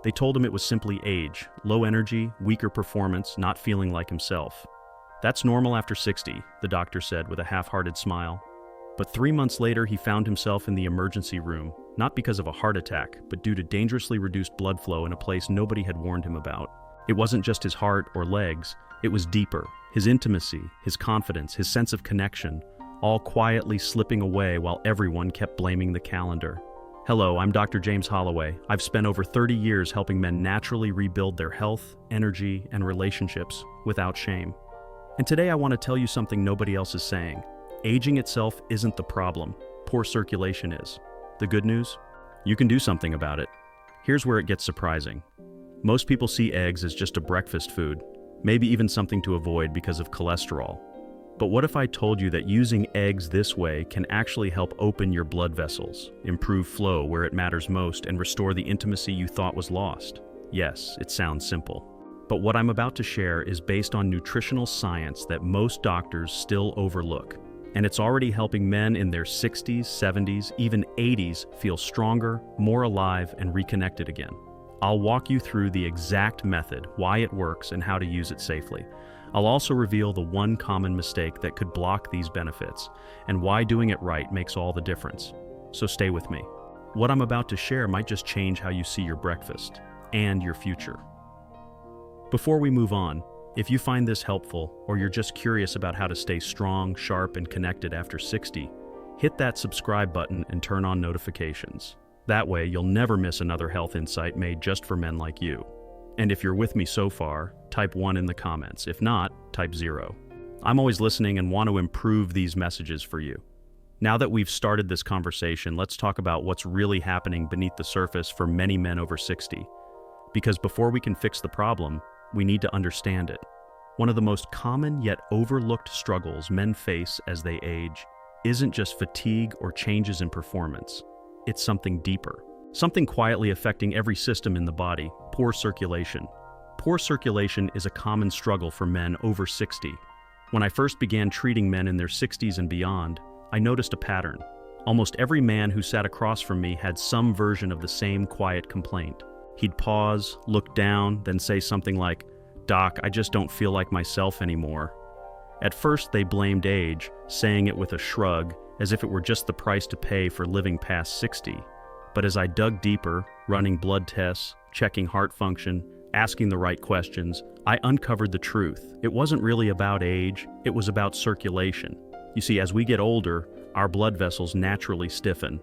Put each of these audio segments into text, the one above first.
They told him it was simply age, low energy, weaker performance, not feeling like himself. That's normal after 60, the doctor said with a half-hearted smile. But 3 months later, he found himself in the emergency room, not because of a heart attack, but due to dangerously reduced blood flow in a place nobody had warned him about. It wasn't just his heart or legs, it was deeper. His intimacy, his confidence, his sense of connection, all quietly slipping away while everyone kept blaming the calendar. Hello, I'm Dr. James Holloway. I've spent over 30 years helping men naturally rebuild their health, energy, and relationships without shame. And today I want to tell you something nobody else is saying. Aging itself isn't the problem. Poor circulation is. The good news? You can do something about it. Here's where it gets surprising. Most people see eggs as just a breakfast food, maybe even something to avoid because of cholesterol. But what if I told you that using eggs this way can actually help open your blood vessels, improve flow where it matters most, and restore the intimacy you thought was lost? Yes, it sounds simple. But what I'm about to share is based on nutritional science that most doctors still overlook. And it's already helping men in their 60s, 70s, even 80s feel stronger, more alive, and reconnected again. I'll walk you through the exact method, why it works, and how to use it safely. I'll also reveal the one common mistake that could block these benefits, and why doing it right makes all the difference. So stay with me. What I'm about to share might just change how you see your breakfast and your future. Before we move on, if you find this helpful, or you're just curious about how to stay strong, sharp, and connected after 60, hit that subscribe button and turn on notifications. That way, you'll never miss another health insight made just for men like you. And if you're with me so far, type 1 in the comments. If not, type 0. I'm always listening and want to improve these messages for you. Now that we've started this conversation, let's talk about what's really happening beneath the surface for many men over 60. Because before we can fix the problem, we need to understand it. One of the most common yet overlooked struggles men face as they age isn't just fatigue or changes in performance. It's something deeper, something quietly affecting every system in the body: poor circulation. Poor circulation is a common struggle for men over 60. When I first began treating men in their 60s and beyond, I noticed a pattern. Almost every man who sat across from me had some version of the same quiet complaint. He'd pause, look down, then say something like, "Doc, I just don't feel like myself anymore." At first, they blamed age, saying it with a shrug, as if it were just the price to pay for living past 60. But as I dug deeper, running blood tests, checking heart function, asking the right questions, I uncovered the truth. It wasn't really about age, it was about circulation. You see, as we get older, our blood vessels naturally stiffen.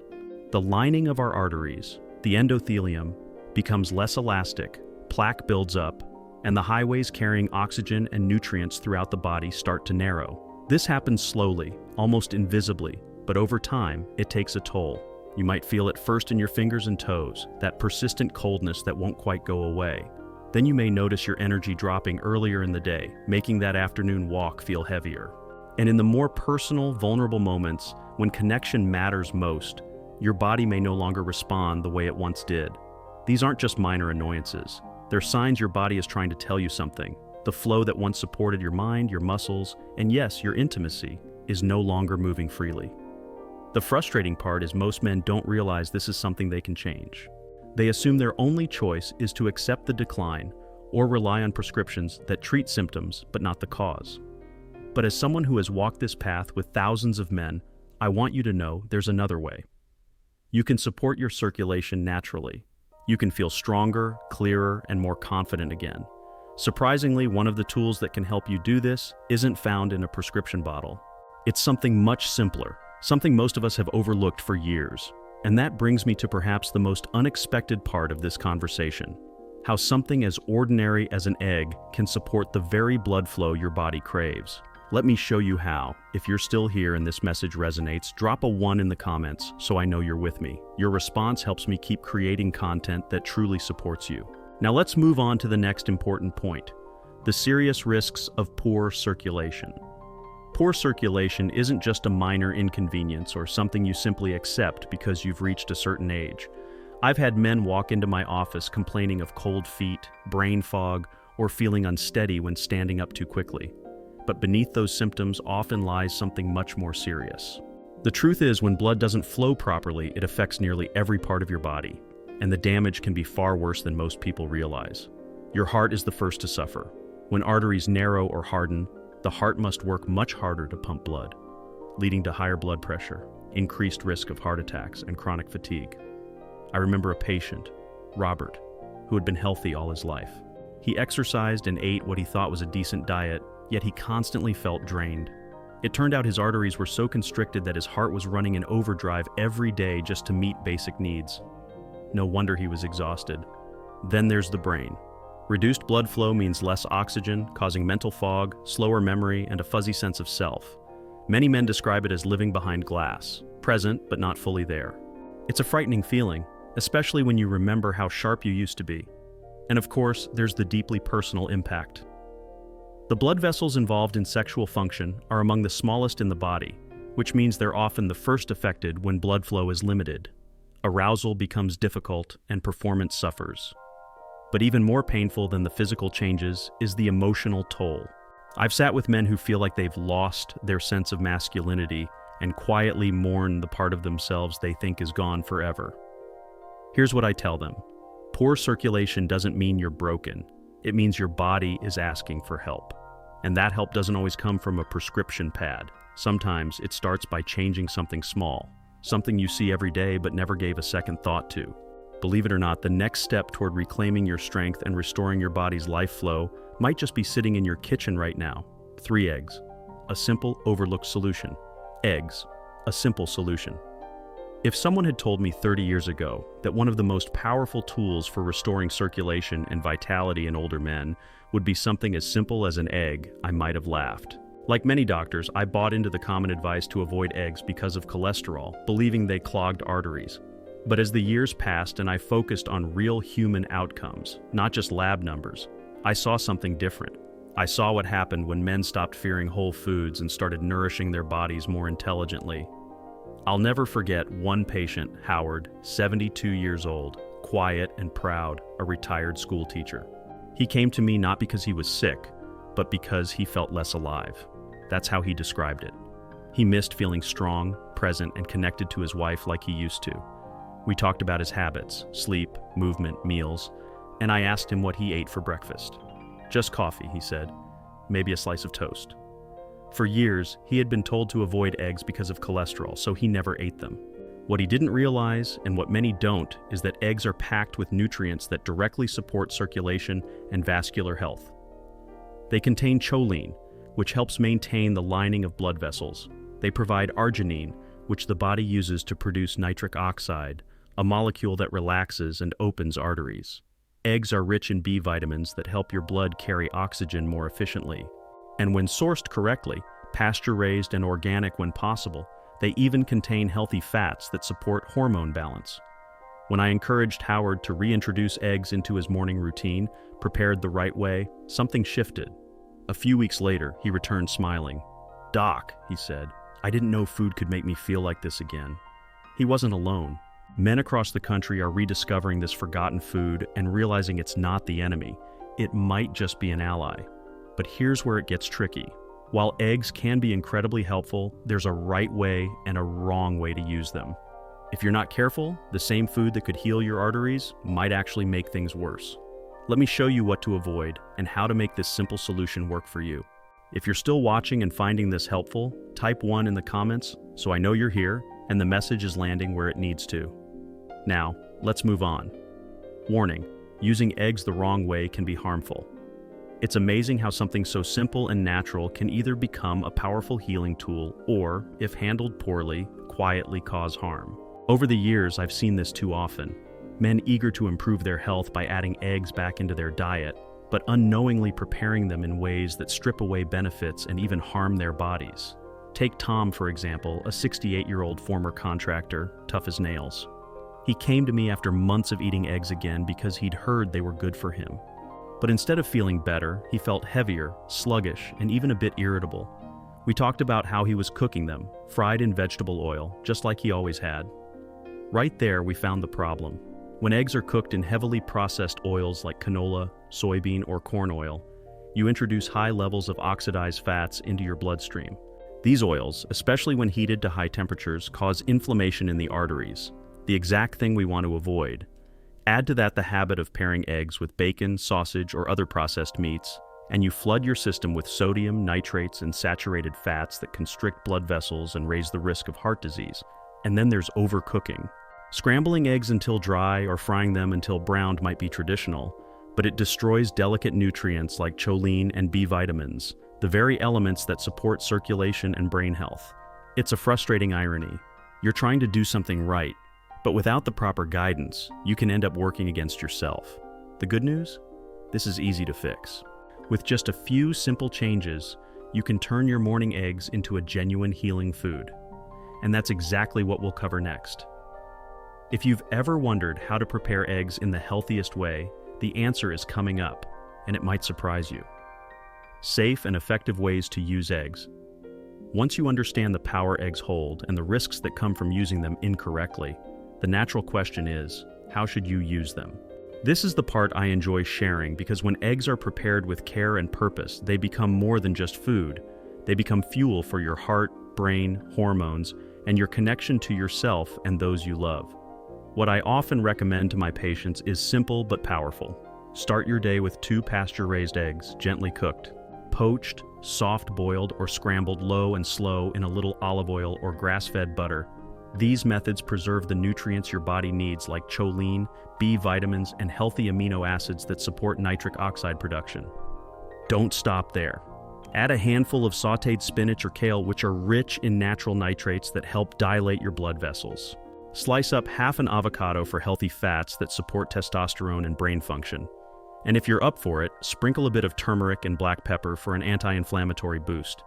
The lining of our arteries, the endothelium, becomes less elastic, plaque builds up, and the highways carrying oxygen and nutrients throughout the body start to narrow. This happens slowly, almost invisibly, but over time, it takes a toll. You might feel it first in your fingers and toes, that persistent coldness that won't quite go away. Then you may notice your energy dropping earlier in the day, making that afternoon walk feel heavier. And in the more personal, vulnerable moments, when connection matters most, your body may no longer respond the way it once did. These aren't just minor annoyances. They're signs your body is trying to tell you something. The flow that once supported your mind, your muscles, and yes, your intimacy, is no longer moving freely. The frustrating part is most men don't realize this is something they can change. They assume their only choice is to accept the decline or rely on prescriptions that treat symptoms but not the cause. But as someone who has walked this path with thousands of men, I want you to know there's another way. You can support your circulation naturally. You can feel stronger, clearer, and more confident again. Surprisingly, one of the tools that can help you do this isn't found in a prescription bottle. It's something much simpler, something most of us have overlooked for years. And that brings me to perhaps the most unexpected part of this conversation: how something as ordinary as an egg can support the very blood flow your body craves. Let me show you how. If you're still here and this message resonates, drop a 1 in the comments so I know you're with me. Your response helps me keep creating content that truly supports you. Now let's move on to the next important point: the serious risks of poor circulation. Poor circulation isn't just a minor inconvenience or something you simply accept because you've reached a certain age. I've had men walk into my office complaining of cold feet, brain fog, or feeling unsteady when standing up too quickly. But beneath those symptoms often lies something much more serious. The truth is, when blood doesn't flow properly, it affects nearly every part of your body. and the damage can be far worse than most people realize. Your heart is the first to suffer. When arteries narrow or harden, the heart must work much harder to pump blood, leading to higher blood pressure, increased risk of heart attacks, and chronic fatigue. I remember a patient, Robert, who had been healthy all his life. He exercised and ate what he thought was a decent diet, yet he constantly felt drained. It turned out his arteries were so constricted that his heart was running in overdrive every day just to meet basic needs. No wonder he was exhausted. Then there's the brain. Reduced blood flow means less oxygen, causing mental fog, slower memory, and a fuzzy sense of self. Many men describe it as living behind glass, present but not fully there. It's a frightening feeling, especially when you remember how sharp you used to be. And of course, there's the deeply personal impact. The blood vessels involved in sexual function are among the smallest in the body, which means they're often the first affected when blood flow is limited. Arousal becomes difficult and performance suffers. But even more painful than the physical changes is the emotional toll. I've sat with men who feel like they've lost their sense of masculinity and quietly mourn the part of themselves they think is gone forever. Here's what I tell them. Poor circulation doesn't mean you're broken. It means your body is asking for help. And that help doesn't always come from a prescription pad. Sometimes it starts by changing something small, something you see every day but never gave a second thought to. Believe it or not, the next step toward reclaiming your strength and restoring your body's life flow might just be sitting in your kitchen right now. 3 eggs. A simple, overlooked solution. Eggs. A simple solution. If someone had told me 30 years ago that one of the most powerful tools for restoring circulation and vitality in older men would be something as simple as an egg, I might have laughed. Like many doctors, I bought into the common advice to avoid eggs because of cholesterol, believing they clogged arteries. But as the years passed and I focused on real human outcomes, not just lab numbers, I saw something different. I saw what happened when men stopped fearing whole foods and started nourishing their bodies more intelligently. I'll never forget one patient, Howard, 72 years old, quiet and proud, a retired school teacher. He came to me not because he was sick, but because he felt less alive. That's how he described it. He missed feeling strong, present, and connected to his wife like he used to. We talked about his habits, sleep, movement, meals, and I asked him what he ate for breakfast. Just coffee, he said, maybe a slice of toast. For years, he had been told to avoid eggs because of cholesterol, so he never ate them. What he didn't realize, and what many don't, is that eggs are packed with nutrients that directly support circulation and vascular health. They contain choline, which helps maintain the lining of blood vessels. They provide arginine, which the body uses to produce nitric oxide, a molecule that relaxes and opens arteries. Eggs are rich in B vitamins that help your blood carry oxygen more efficiently. And when sourced correctly, pasture-raised and organic when possible, they even contain healthy fats that support hormone balance. When I encouraged Howard to reintroduce eggs into his morning routine, prepared the right way, something shifted. A few weeks later, he returned smiling. "Doc," he said, "I didn't know food could make me feel like this again." He wasn't alone. Men across the country are rediscovering this forgotten food and realizing it's not the enemy. It might just be an ally. But here's where it gets tricky. While eggs can be incredibly helpful, there's a right way and a wrong way to use them. If you're not careful, the same food that could heal your arteries might actually make things worse. Let me show you what to avoid and how to make this simple solution work for you. If you're still watching and finding this helpful, type 1 in the comments so I know you're here and the message is landing where it needs to. Now, let's move on. Warning: using eggs the wrong way can be harmful. It's amazing how something so simple and natural can either become a powerful healing tool or, if handled poorly, quietly cause harm. Over the years, I've seen this too often. Men eager to improve their health by adding eggs back into their diet, but unknowingly preparing them in ways that strip away benefits and even harm their bodies. Take Tom, for example, a 68-year-old former contractor, tough as nails. He came to me after months of eating eggs again because he'd heard they were good for him. But instead of feeling better, he felt heavier, sluggish, and even a bit irritable. We talked about how he was cooking them, fried in vegetable oil, just like he always had. Right there, we found the problem. When eggs are cooked in heavily processed oils like canola, soybean, or corn oil, you introduce high levels of oxidized fats into your bloodstream. These oils, especially when heated to high temperatures, cause inflammation in the arteries, the exact thing we want to avoid. Add to that the habit of pairing eggs with bacon, sausage, or other processed meats, and you flood your system with sodium, nitrates, and saturated fats that constrict blood vessels and raise the risk of heart disease. And then there's overcooking. Scrambling eggs until dry or frying them until browned might be traditional, but it destroys delicate nutrients like choline and B vitamins, the very elements that support circulation and brain health. It's a frustrating irony. You're trying to do something right, but without the proper guidance, you can end up working against yourself. The good news? This is easy to fix. With just a few simple changes, you can turn your morning eggs into a genuine healing food. And that's exactly what we'll cover next. If you've ever wondered how to prepare eggs in the healthiest way, the answer is coming up, and it might surprise you. Safe and effective ways to use eggs. Once you understand the power eggs hold and the risks that come from using them incorrectly, the natural question is, how should you use them? This is the part I enjoy sharing because when eggs are prepared with care and purpose, they become more than just food. They become fuel for your heart, brain, hormones, and your connection to yourself and those you love. What I often recommend to my patients is simple but powerful. Start your day with 2 pasture-raised eggs, gently cooked. Poached, soft-boiled, or scrambled low and slow in a little olive oil or grass-fed butter. These methods preserve the nutrients your body needs like choline, B vitamins, and healthy amino acids that support nitric oxide production. Don't stop there. Add a handful of sautéed spinach or kale, which are rich in natural nitrates that help dilate your blood vessels. Slice up half an avocado for healthy fats that support testosterone and brain function. And if you're up for it, sprinkle a bit of turmeric and black pepper for an anti-inflammatory boost.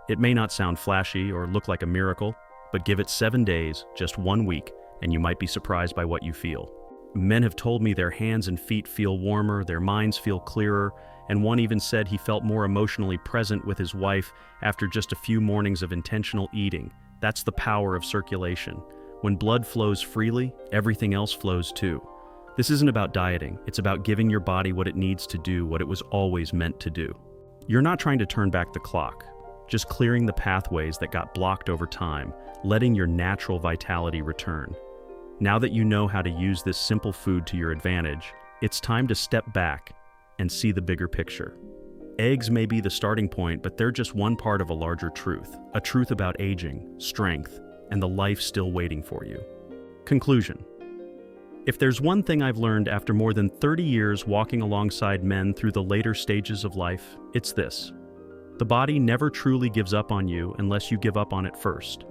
It may not sound flashy or look like a miracle, but give it 7 days, just 1 week, and you might be surprised by what you feel. Men have told me their hands and feet feel warmer, their minds feel clearer, and one even said he felt more emotionally present with his wife after just a few mornings of intentional eating. That's the power of circulation. When blood flows freely, everything else flows too. This isn't about dieting, it's about giving your body what it needs to do what it was always meant to do. You're not trying to turn back the clock, just clearing the pathways that got blocked over time, letting your natural vitality return. Now that you know how to use this simple food to your advantage, it's time to step back and see the bigger picture. Eggs may be the starting point, but they're just one part of a larger truth, a truth about aging, strength, and the life still waiting for you. Conclusion. If there's one thing I've learned after more than 30 years walking alongside men through the later stages of life, it's this. The body never truly gives up on you unless you give up on it first.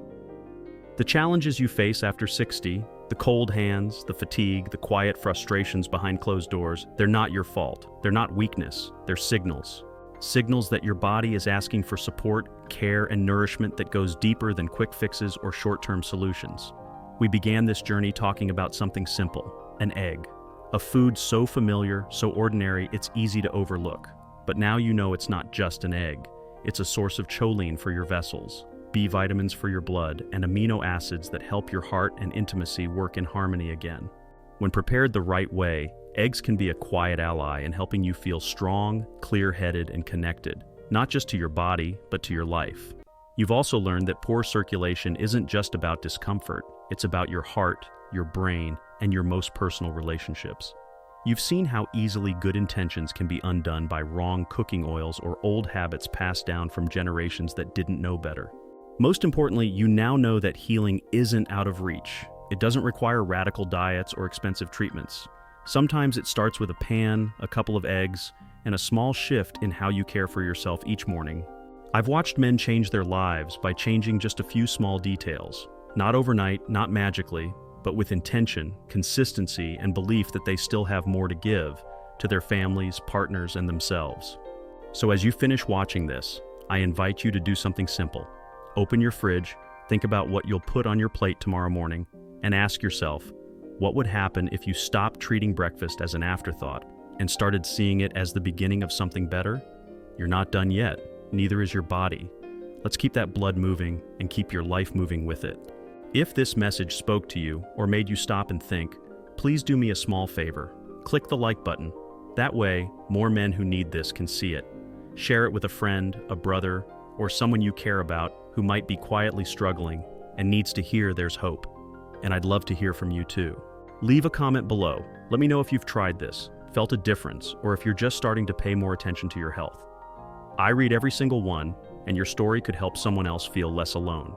The challenges you face after 60, the cold hands, the fatigue, the quiet frustrations behind closed doors, they're not your fault. They're not weakness. They're signals. Signals that your body is asking for support, care, and nourishment that goes deeper than quick fixes or short-term solutions. We began this journey talking about something simple, an egg. A food so familiar, so ordinary, it's easy to overlook. But now you know it's not just an egg. It's a source of choline for your vessels, B vitamins for your blood, and amino acids that help your heart and intimacy work in harmony again. When prepared the right way, eggs can be a quiet ally in helping you feel strong, clear-headed, and connected, not just to your body, but to your life. You've also learned that poor circulation isn't just about discomfort, it's about your heart, your brain, and your most personal relationships. You've seen how easily good intentions can be undone by wrong cooking oils or old habits passed down from generations that didn't know better. Most importantly, you now know that healing isn't out of reach. It doesn't require radical diets or expensive treatments. Sometimes it starts with a pan, a couple of eggs, and a small shift in how you care for yourself each morning. I've watched men change their lives by changing just a few small details. Not overnight, not magically, but with intention, consistency, and belief that they still have more to give to their families, partners, and themselves. So as you finish watching this, I invite you to do something simple. Open your fridge, think about what you'll put on your plate tomorrow morning, and ask yourself, what would happen if you stopped treating breakfast as an afterthought and started seeing it as the beginning of something better? You're not done yet, neither is your body. Let's keep that blood moving and keep your life moving with it. If this message spoke to you or made you stop and think, please do me a small favor. Click the like button. That way, more men who need this can see it. Share it with a friend, a brother, or someone you care about who might be quietly struggling and needs to hear there's hope. And I'd love to hear from you too. Leave a comment below. Let me know if you've tried this, felt a difference, or if you're just starting to pay more attention to your health. I read every single one, and your story could help someone else feel less alone.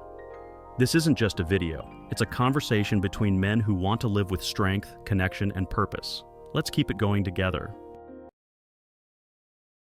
This isn't just a video, it's a conversation between men who want to live with strength, connection, and purpose. Let's keep it going together.